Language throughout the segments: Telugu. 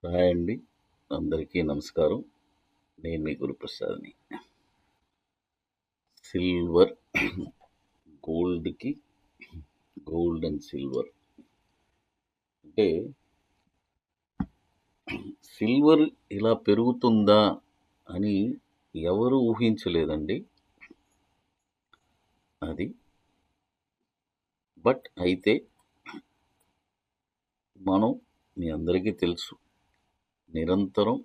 హాయ్ అండి. అందరికీ నమస్కారం. నేను మీ గురుప్రసాద్‌ని. సిల్వర్ గోల్డ్‌కి గోల్డ్ అండ్ సిల్వర్ అంటే సిల్వర్ ఇలా పెరుగుతుందా అని ఎవరు ఊహించలేదండి అది. బట్ అయితే మనం మీ అందరికీ తెలుసు నిరంతరం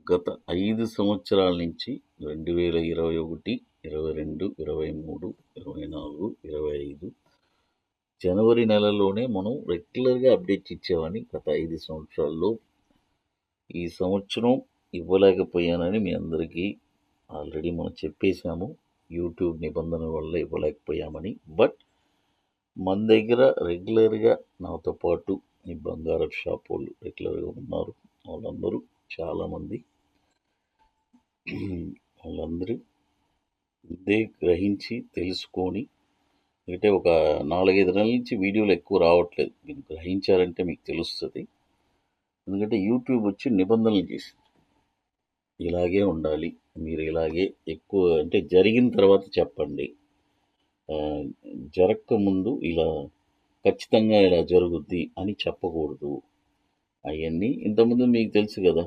గత 5 సంవత్సరాల నుంచి 2021, 22, 23, 24, 25 జనవరి నెలలోనే మనం రెగ్యులర్‌గా అప్డేట్స్ ఇచ్చేవాడిని గత 5 సంవత్సరాల్లో. ఈ సంవత్సరం ఇవ్వలేకపోయానని మీ అందరికీ ఆల్రెడీ మనం చెప్పేసాము. యూట్యూబ్ నిబంధనల వల్ల ఇవ్వలేకపోయామని. బట్ మన దగ్గర రెగ్యులర్‌గా నాతో పాటు ఈ బంగారపు షాప్ వాళ్ళు రెగ్యులర్‌గా ఉన్నారు. వాళ్ళందరూ చాలామంది వాళ్ళందరూ ఇదే గ్రహించి తెలుసుకొని అంటే ఒక 4, 5 నెలల నుంచి వీడియోలు ఎక్కువ రావట్లేదు. మీరు గ్రహించారంటే మీకు తెలుస్తది. ఎందుకంటే యూట్యూబ్ వచ్చి నిబంధనలు చేసింది. ఇలాగే ఉండాలి. మీరు ఇలాగే ఎక్కువ అంటే జరిగిన తర్వాత చెప్పండి. జరగకముందు ఇలా ఖచ్చితంగా ఇలా జరుగుద్ది అని చెప్పకూడదు. అవన్నీ ఇంతకుముందు మీకు తెలుసు కదా!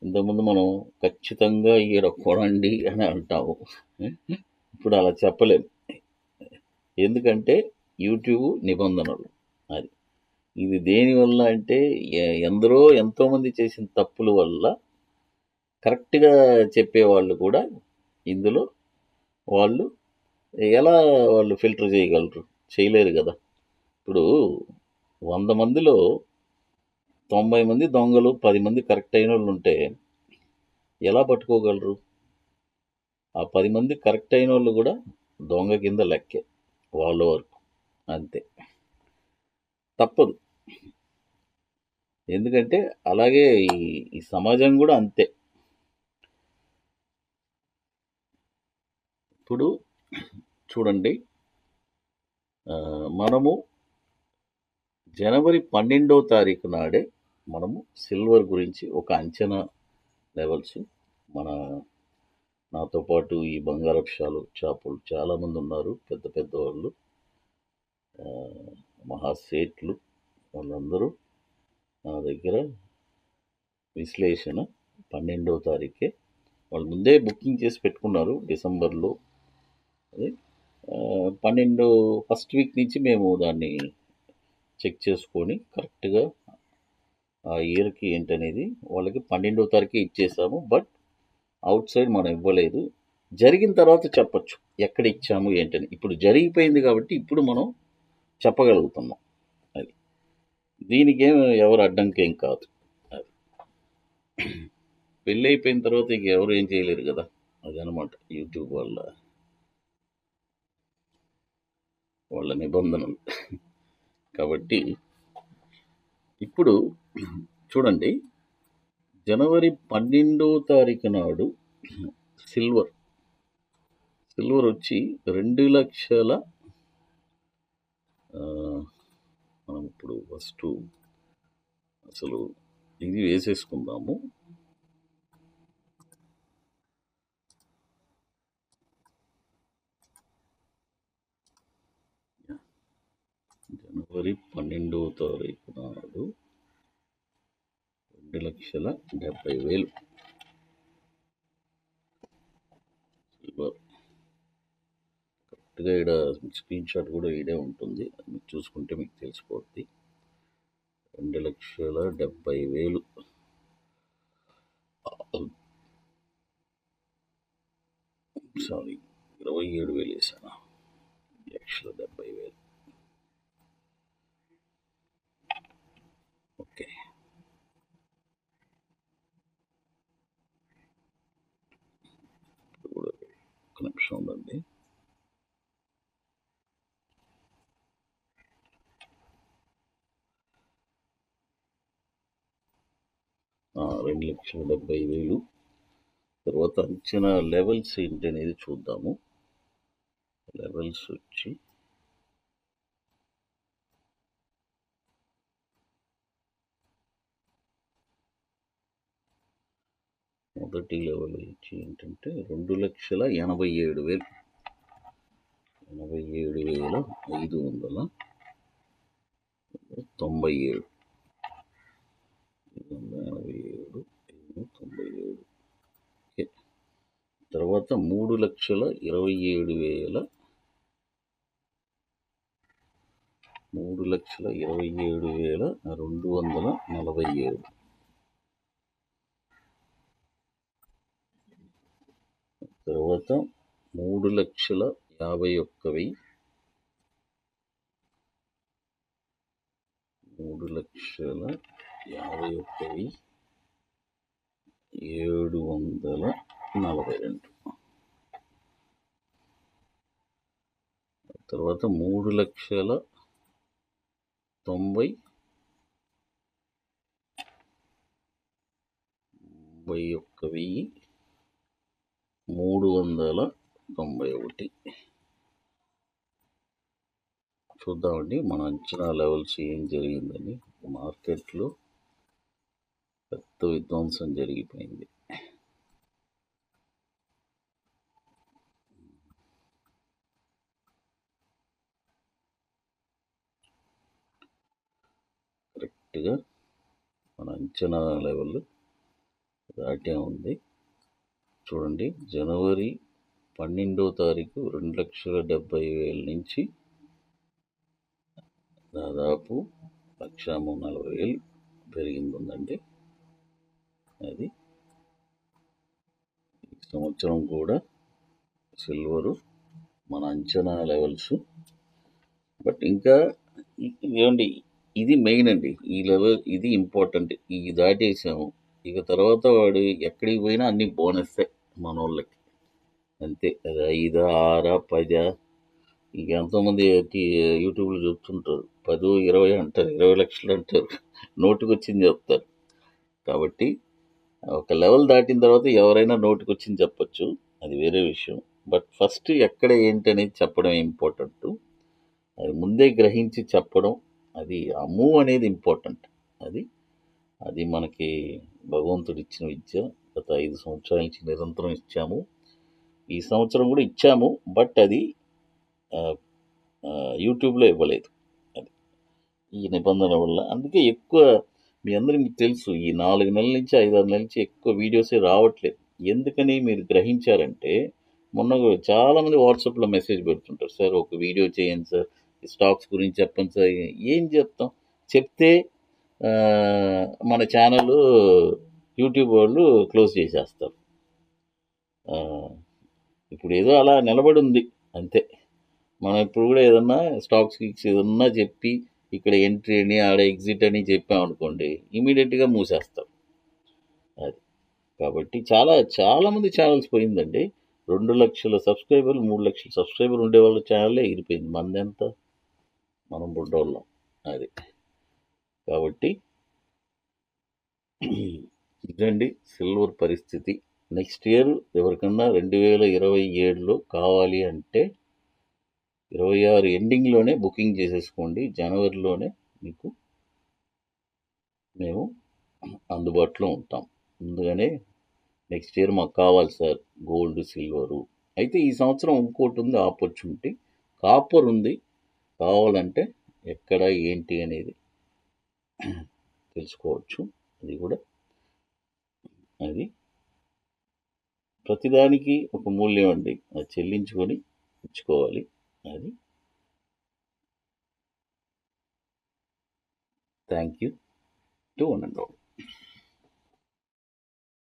ఇంతకుముందు మనం ఖచ్చితంగా ఈడ కొనండి అని అంటాము. ఇప్పుడు అలా చెప్పలేం. ఎందుకంటే యూట్యూబ్ నిబంధనలు. అది. ఇది దేనివల్ల అంటే ఎంతోమంది చేసిన తప్పుల వల్ల కరెక్ట్‌గా చెప్పేవాళ్ళు కూడా ఇందులో వాళ్ళు ఎలా వాళ్ళు ఫిల్టర్ చేయగలరు? చేయలేరు కదా! ఇప్పుడు 100 మందిలో 90 మంది దొంగలు, 10 మంది కరెక్ట్ అయినోళ్ళుంటే ఎలా పట్టుకోగలరు? ఆ 10 మంది కరెక్ట్ అయినోళ్ళు కూడా దొంగ కింద లెక్కే. వాళ్ళ వరకు. అంతే. తప్పదు. ఎందుకంటే అలాగే ఈ సమాజం కూడా అంతే. ఇప్పుడు చూడండి మనము జనవరి 12వ తారీఖు నాడే మనము సిల్వర్ గురించి ఒక అంచనా లెవెల్స్ నాతో పాటు ఈ బంగారపు షాపులు చాలామంది ఉన్నారు. పెద్ద పెద్ద వాళ్ళు మహాసేట్లు వాళ్ళందరూ నా దగ్గర విశ్లేషణ 12వ తారీఖే వాళ్ళు ముందే బుకింగ్ చేసి పెట్టుకున్నారు డిసెంబర్లో. అది 12 ఫస్ట్ వీక్ నుంచి మేము దాన్ని చెక్ చేసుకొని కరెక్ట్గా ఆ ఇయర్కి ఏంటనేది వాళ్ళకి 12వ తారీఖే ఇచ్చేసాము. బట్ అవుట్ సైడ్ మనం ఇవ్వలేదు. జరిగిన తర్వాత చెప్పచ్చు ఎక్కడ ఇచ్చాము ఏంటని. ఇప్పుడు జరిగిపోయింది కాబట్టి ఇప్పుడు మనం చెప్పగలుగుతున్నాం. అది దీనికేం ఎవరు అడ్డంకేం కాదు. అది పెళ్ళి అయిపోయిన తర్వాత ఇక ఎవరు ఏం చేయలేరు కదా. అదనమాట యూట్యూబ్ వాళ్ళ నిబంధనలు. కాబట్టి ఇప్పుడు చూడండి జనవరి 12వ తారీఖు నాడు సిల్వర్ వచ్చి 2 లక్షల మనం ఇప్పుడు ఫస్ట్ అసలు ఇది వేసేసుకుందాము. జనవరి 12వ తారీఖు నాడు 2,70,000 సిల్వర్. కరెక్ట్గా ఇక్కడ స్క్రీన్ షాట్ కూడా ఈడే ఉంటుంది. మీరు చూసుకుంటే మీకు తెలిసిపోద్ది. 2,70,000 సారీ 27,000 వేసాను. 2,70,000 ఓకే. ఇప్పుడు ఒక నిమిషం ఉందండి. ఆ, 2,70,000 తర్వాత అంచనా లెవెల్స్ ఏంటి అనేది చూద్దాము. లెవెల్స్ వచ్చి మొదటి లెవెల్ ఇచ్చి ఏంటంటే 2,87,000 87,597 597 97 ఓకే. తర్వాత 3,27,000 3,27,247 తర్వాత 3,51,000 3,51,742 తర్వాత 3,91,391 చూద్దామండి మన అంచనా లెవెల్స్ ఏం జరిగిందని. మార్కెట్లో పెద్ద విధ్వంసం జరిగిపోయింది. కరెక్ట్గా మన అంచనా లెవెల్ దాటే ఉంది. చూడండి, జనవరి 12వ తారీఖు 2,70,000 నుంచి దాదాపు 1,40,000 పెరిగింది ఉందండి. అది ఈ సంవత్సరం కూడా సిల్వరు మన అంచనా లెవెల్స్. బట్ ఇంకా ఏమండి, ఇది మెయిన్ అండి. ఈ లెవెల్ ఇది ఇంపార్టెంట్. ఇది దాటేసాము, ఇక తర్వాత వాడు ఎక్కడికి పోయినా అన్ని బోనస్సే మన వాళ్ళకి. అంతే. అది 5, 6, 10 ఇక ఎంతోమంది యూట్యూబ్లో చెప్తుంటారు 10, 20 అంటారు, 20 లక్షలు అంటారు, నోటికి వచ్చింది చెప్తారు. కాబట్టి ఒక లెవెల్ దాటిన తర్వాత ఎవరైనా నోటికి వచ్చింది చెప్పచ్చు, అది వేరే విషయం. బట్ ఫస్ట్ ఎక్కడ ఏంటి అనేది చెప్పడం ఇంపార్టెంట్. అది ముందే గ్రహించి చెప్పడం, అది ఆ మూవ్ అనేది ఇంపార్టెంట్. అది అది మనకి భగవంతుడు ఇచ్చిన విద్య. గత 5 సంవత్సరాల నుంచి నిరంతరం ఇచ్చాము, ఈ సంవత్సరం కూడా ఇచ్చాము. బట్ అది యూట్యూబ్లో ఇవ్వలేదు. అది ఈ నిబంధన వల్ల. అందుకే ఎక్కువ మీ అందరికీ మీకు తెలుసు, ఈ 4 నెలల నుంచి 5-6 నెలల నుంచి ఎక్కువ వీడియోసే రావట్లేదు. ఎందుకని మీరు గ్రహించారంటే, మొన్న చాలామంది వాట్సాప్లో మెసేజ్ పెడుతుంటారు, సార్ ఒక వీడియో చేయండి సార్, ఈ స్టాక్స్ గురించి చెప్పండి సార్. ఏం చెప్తాం, చెప్తే మన ఛానల్ యూట్యూబ్ వాళ్ళు క్లోజ్ చేసేస్తారు. ఇప్పుడు ఏదో అలా నిలబడి ఉంది అంతే. మనం ఇప్పుడు కూడా ఏదన్నా స్టాక్స్ ఏదన్నా చెప్పి ఇక్కడ ఎంట్రీ అని ఆడ ఎగ్జిట్ అని చెప్పామనుకోండి, ఇమీడియట్గా మూసేస్తాం. అది కాబట్టి చాలామంది ఛానల్స్ పోయిందండి. 2 లక్షల సబ్స్క్రైబర్లు 3 లక్షల సబ్స్క్రైబర్ ఉండే వాళ్ళ ఛానలే ఎగిరిపోయింది. మందెంత, మనం బుడ్డోళ్ళం. అది కాబట్టి ఇదండి సిల్వర్ పరిస్థితి. నెక్స్ట్ ఇయర్ ఎవరికన్నా 2027లో కావాలి అంటే 26 ఎండింగ్లోనే బుకింగ్ చేసేసుకోండి. జనవరిలోనే మీకు మేము అందుబాటులో ఉంటాం. ముందుగానే నెక్స్ట్ ఇయర్ మాకు కావాలి సార్ గోల్డ్, సిల్వరు. అయితే ఈ సంవత్సరం ఇంకోటి ఉంది ఆపర్చునిటీ, కాపర్ ఉంది. కావాలంటే ఎక్కడ ఏంటి అనేది తెలుసుకోవచ్చు. అది కూడా అది ప్రతిదానికి ఒక మూల్యం అండి, అది చెల్లించుకొని ఇచ్చుకోవాలి. అది thank you to one and all.